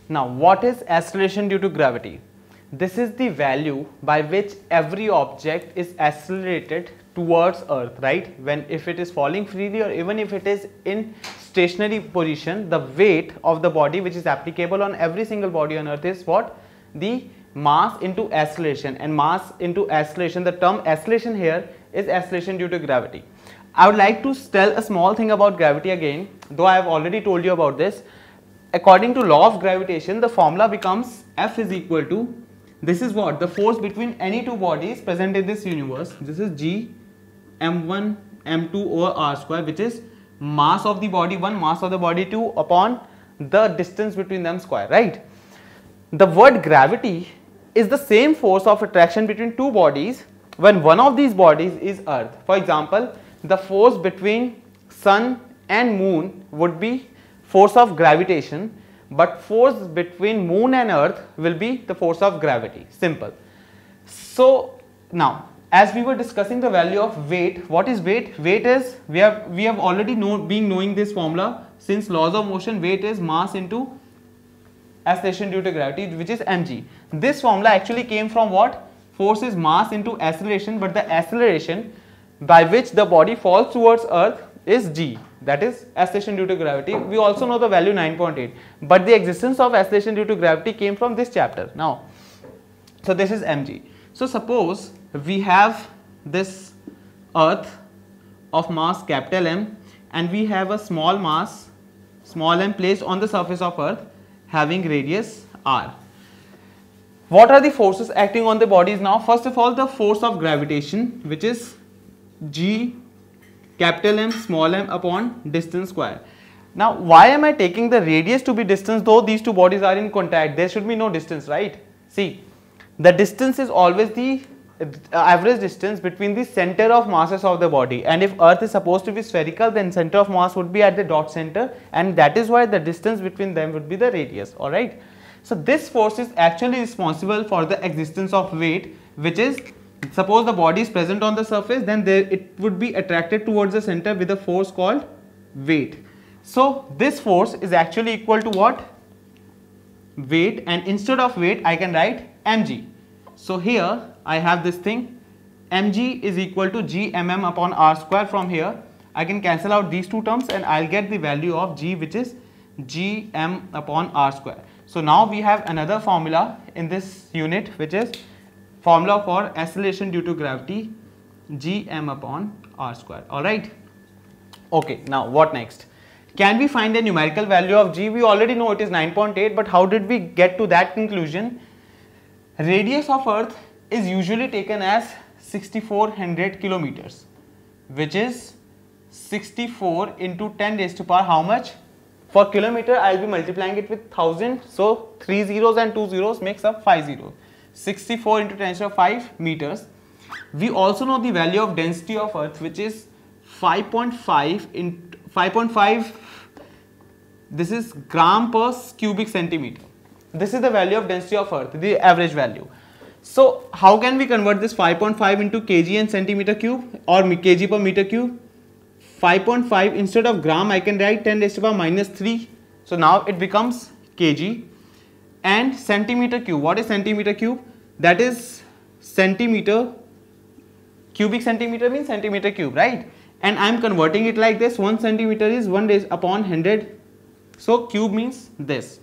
Now, what is acceleration due to gravity? This is the value by which every object is accelerated towards Earth, right? When if it is falling freely or even if it is in stationary position, the weight of the body which is applicable on every single body on Earth is what? The mass into acceleration, and mass into acceleration, the term acceleration here is acceleration due to gravity. I would like to tell a small thing about gravity again, though I have already told you about this. According to law of gravitation, the formula becomes F is equal to, this is what? The force between any two bodies present in this universe. This is G m1 m2 over r square, which is mass of the body 1, mass of the body 2 upon the distance between them square, right? The word gravity is the same force of attraction between two bodies when one of these bodies is Earth. For example, the force between Sun and Moon would be force of gravitation, but force between Moon and Earth will be the force of gravity. Simple. So now, as we were discussing the value of weight, what is weight? Weight is, we have already knowing this formula since laws of motion. Weight is mass into acceleration due to gravity, which is mg. This formula actually came from what? Force is mass into acceleration, but the acceleration by which the body falls towards Earth is g, that is acceleration due to gravity. We also know the value 9.8, but the existence of acceleration due to gravity came from this chapter. Now, so this is mg. So suppose we have this Earth of mass capital M, and we have a small mass small m placed on the surface of Earth having radius r. What are the forces acting on the bodies now? First of all, the force of gravitation, which is G capital M small m upon distance square. Now, why am I taking the radius to be distance, though these two bodies are in contact? There should be no distance, right? See, the distance is always the average distance between the center of masses of the body, and if Earth is supposed to be spherical, then center of mass would be at the dot center, and that is why the distance between them would be the radius. All right. So this force is actually responsible for the existence of weight, which is, suppose the body is present on the surface, then it would be attracted towards the center with a force called weight. So this force is actually equal to what? Weight, and instead of weight I can write mg. So here I have this thing, mg is equal to g mm upon r square. From here I can cancel out these two terms and I'll get the value of g, which is g m upon r square. So now we have another formula in this unit, which is formula for acceleration due to gravity, g m upon r square. All right. Okay, now what next? Can we find a numerical value of g? We already know it is 9.8, but how did we get to that conclusion? Radius of Earth is usually taken as 6400 kilometers, which is 64 into 10 raised to power how much? For kilometer, I will be multiplying it with 1000. So 3 zeros and 2 zeros makes up 5 zeros. 64 into 10 raised to 5 meters. We also know the value of density of Earth, which is 5.5 into 5.5. This is gram per cubic centimeter. This is the value of density of Earth, the average value. So how can we convert this 5.5 into kg and centimeter cube or kg per meter cube? 5.5 instead of gram I can write 10 raised to power minus 3. So now it becomes kg. And centimeter cube, what is centimeter cube? That is centimeter, cubic centimeter means centimeter cube, right? And I am converting it like this. 1 centimeter is 1 raised upon 100. So cube means this.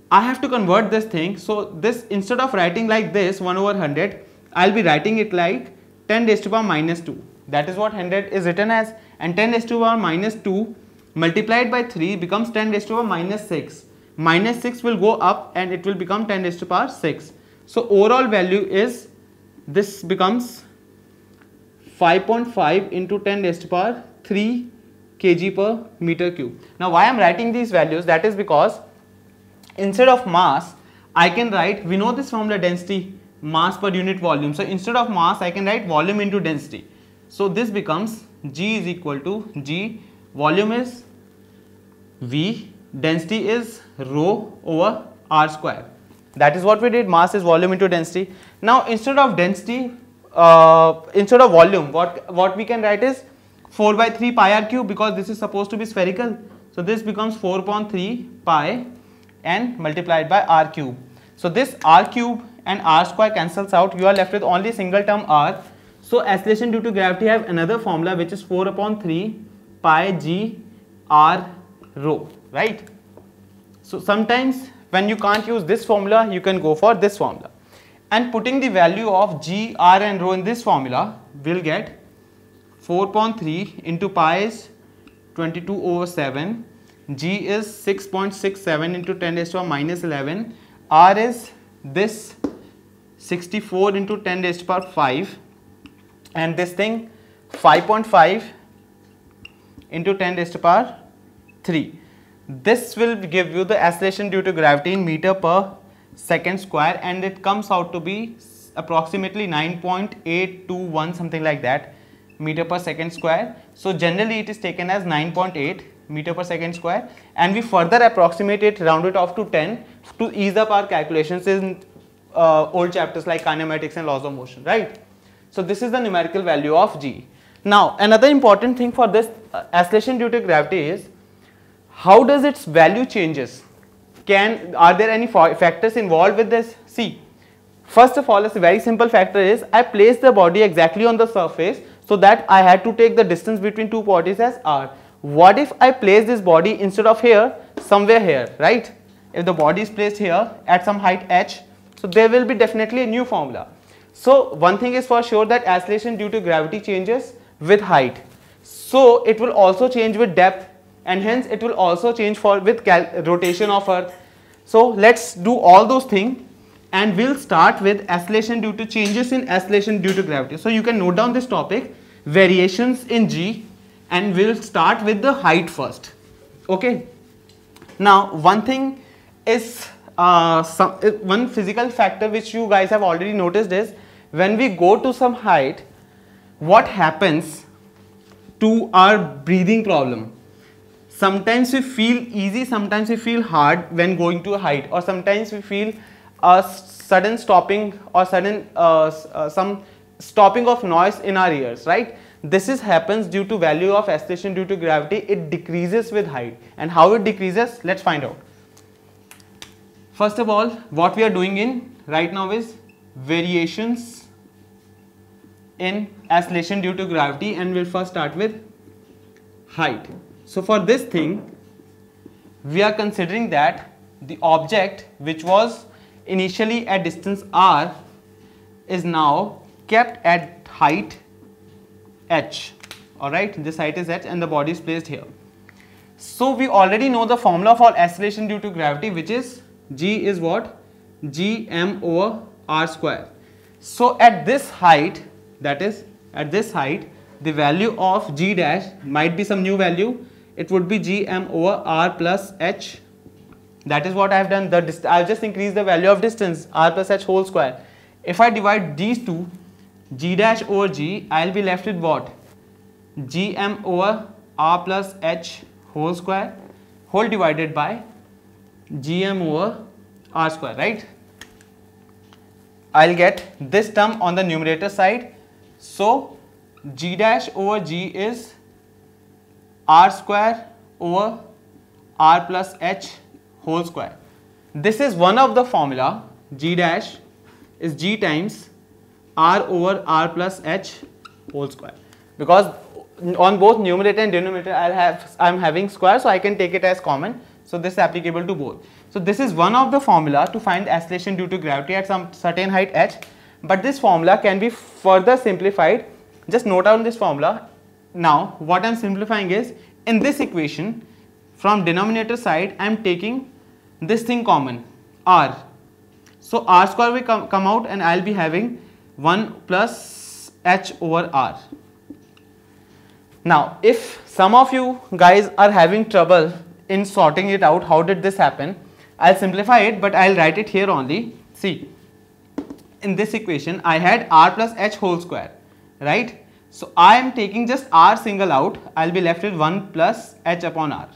I have to convert this thing. So this, instead of writing like this 1 over 100, I will be writing it like 10 raised to power minus 2. That is what 100 is written as, and 10 raised to power minus 2 multiplied by 3 becomes 10 raised to power minus 6. Minus 6 will go up and it will become 10 raised to power 6. So overall value is, this becomes 5.5 into 10 raised to power 3 kg per meter cube. Now why I am writing these values? That is because instead of mass I can write, we know this formula density, mass per unit volume. So instead of mass I can write volume into density. So this becomes G is equal to G, volume is V, density is rho over R square. That is what we did, mass is volume into density. Now instead of density, instead of volume, what we can write is 4 by 3 pi r cube, because this is supposed to be spherical. So this becomes 4 upon 3 pi, and multiplied by r cube. So this r cube and r square cancels out. You are left with only single term r. So acceleration due to gravity have another formula which is 4 upon 3 pi g r rho, right? So sometimes when you can't use this formula, you can go for this formula. And putting the value of g, r and rho in this formula, we'll get 4 upon 3 into pi is 22 over 7, g is 6.67 into 10 raised to the minus 11, r is this 64 into 10 raised to the power 5, and this thing 5.5 into 10 raised to the power 3. This will give you the acceleration due to gravity in meter per second square, and it comes out to be approximately 9.821, something like that, meter per second square. So generally it is taken as 9.8 meter per second square, and we further approximate it, round it off to 10 to ease up our calculations in old chapters like kinematics and laws of motion, right? So this is the numerical value of g. Now another important thing for this acceleration due to gravity is how does its value changes. Are there any factors involved with this? See, first of all, a very simple factor is I place the body exactly on the surface, so that I had to take the distance between two bodies as r. What if I place this body instead of here, somewhere here, right? If the body is placed here at some height h, so there will be definitely a new formula. So one thing is for sure, that acceleration due to gravity changes with height. So it will also change with depth, and hence it will also change with rotation of earth. So let's do all those things, and we'll start with acceleration due to changes in acceleration due to gravity. So you can note down this topic, variations in g, and we'll start with the height first. Okay. Now one thing is one physical factor which you guys have already noticed is when we go to some height, what happens to our breathing problem. Sometimes we feel easy, sometimes we feel hard when going to a height, or sometimes we feel a sudden stopping or sudden some stopping of noise in our ears, right? This happens due to value of acceleration due to gravity. It decreases with height, and how it decreases, let's find out. First of all, what we are doing in right now is variations in acceleration due to gravity, and we'll first start with height. So for this thing, we are considering that the object which was initially at distance r is now kept at height h. Alright, this height is h and the body is placed here. So we already know the formula for acceleration due to gravity, which is g is what? Gm over r square. So at this height, that is at this height, the value of g dash might be some new value. It would be gm over r plus h. That is what I have done. I have just increased the value of distance, r plus h whole square. If I divide these two, g dash over g, I will be left with what? Gm over r plus h whole square whole divided by gm over r square, right? I will get this term on the numerator side. So g dash over g is r square over r plus h whole square. This is one of the formula. G dash is g times r over r plus h whole square, because on both numerator and denominator I am having square, so I can take it as common. So this is applicable to both. So this is one of the formula to find acceleration due to gravity at some certain height h. But this formula can be further simplified. Just note down this formula. Now what I am simplifying is, in this equation from denominator side I am taking this thing common, r. So r square will come out, and I will be having 1 plus h over r. Now if some of you guys are having trouble in sorting it out, how did this happen, I will simplify it, but I will write it here only. See, in this equation I had r plus h whole square, right? So I am taking just r single out, I will be left with 1 plus h upon r,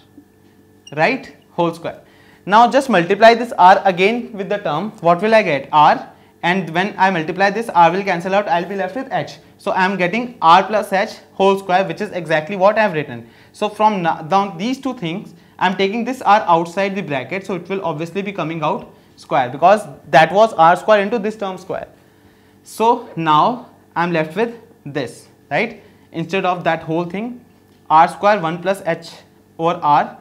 right, whole square. Now just multiply this r again with the term. What will I get? R, and when I multiply this, r will cancel out, I will be left with h. So I am getting r plus h whole square, which is exactly what I have written. So from now these two things, I'm taking this r outside the bracket, so it will obviously be coming out square because that was r square into this term square. So now I'm left with this, right? Instead of that whole thing, r square 1 plus h over r,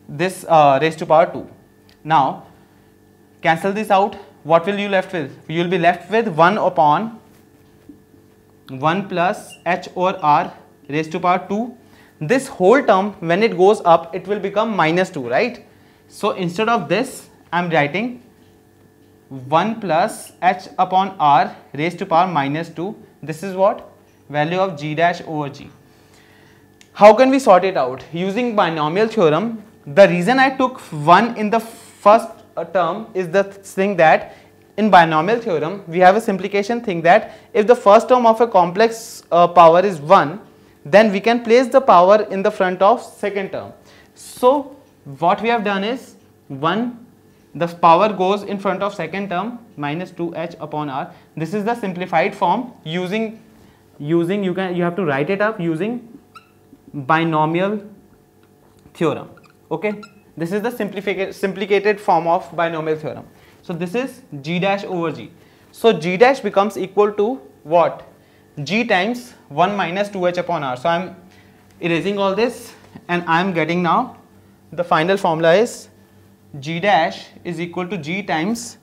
this raised to power 2. Now cancel this out. What will you left with? You will be left with 1 upon 1 plus h over r raised to power 2. This whole term, when it goes up, it will become minus 2, right? So instead of this, I am writing 1 plus h upon r raised to power minus 2. This is what? Value of g dash over g. How can we sort it out? Using binomial theorem, the reason I took 1 in the first term is the thing that in binomial theorem, we have a simplification thing that if the first term of a complex power is 1, then we can place the power in the front of second term. So what we have done is 1, the power goes in front of second term, minus 2h upon r. This is the simplified form using you have to write it up using binomial theorem. Okay, this is the simplified form of binomial theorem. So this is g dash over g. So g dash becomes equal to what? G times 1 minus 2h upon r. So I am erasing all this and I am getting now the final formula is g dash is equal to g times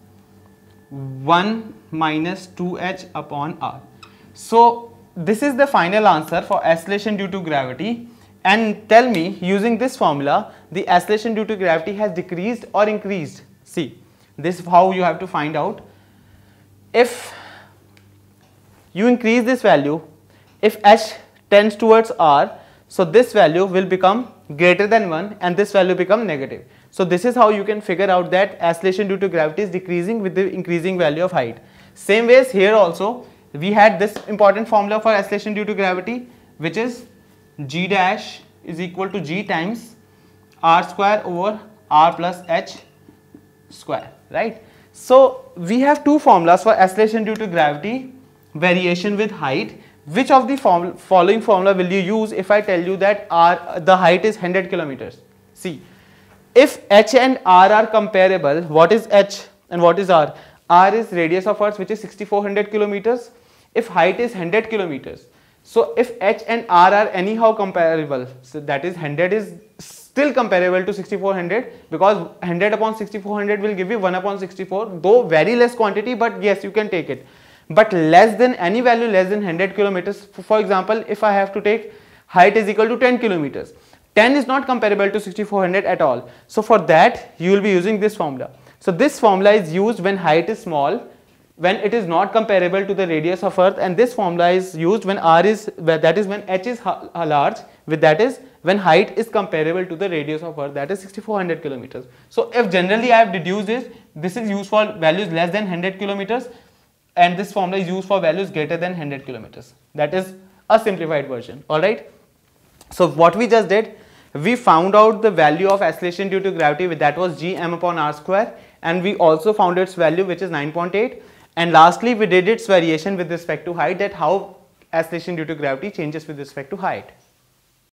1 minus 2h upon r. So this is the final answer for acceleration due to gravity. And tell me, using this formula, the acceleration due to gravity has decreased or increased? See, this is how you have to find out. If you increase this value, if h tends towards r, so this value will become greater than 1 and this value become negative. So this is how you can figure out that acceleration due to gravity is decreasing with the increasing value of height. Same ways here also, we had this important formula for acceleration due to gravity, which is g dash is equal to g times r square over r plus h square, right? So we have two formulas for acceleration due to gravity, variation with height. Which of the following formula will you use if I tell you that the height is 100 kilometers? See, if h and r are comparable, what is h and what is r? R is radius of earth, which is 6400 kilometers. If height is 100 kilometers, so if h and r are anyhow comparable, so that is 100 is still comparable to 6400 because 100 upon 6400 will give you 1 upon 64, though very less quantity, but yes, you can take it. But less than any value less than 100 kilometers, for example, if I have to take height is equal to 10 kilometers, 10 is not comparable to 6400 at all. So for that you will be using this formula. So this formula is used when height is small, when it is not comparable to the radius of earth, and this formula is used when r is, that is when h is large, with that is when height is comparable to the radius of earth, that is 6400 kilometers. So if generally I have deduced this is used for values less than 100 kilometers and this formula is used for values greater than 100 kilometers. That is a simplified version. Alright. So what we just did, we found out the value of acceleration due to gravity, that was g m upon r square, and we also found its value, which is 9.8. And lastly, we did its variation with respect to height, that how acceleration due to gravity changes with respect to height.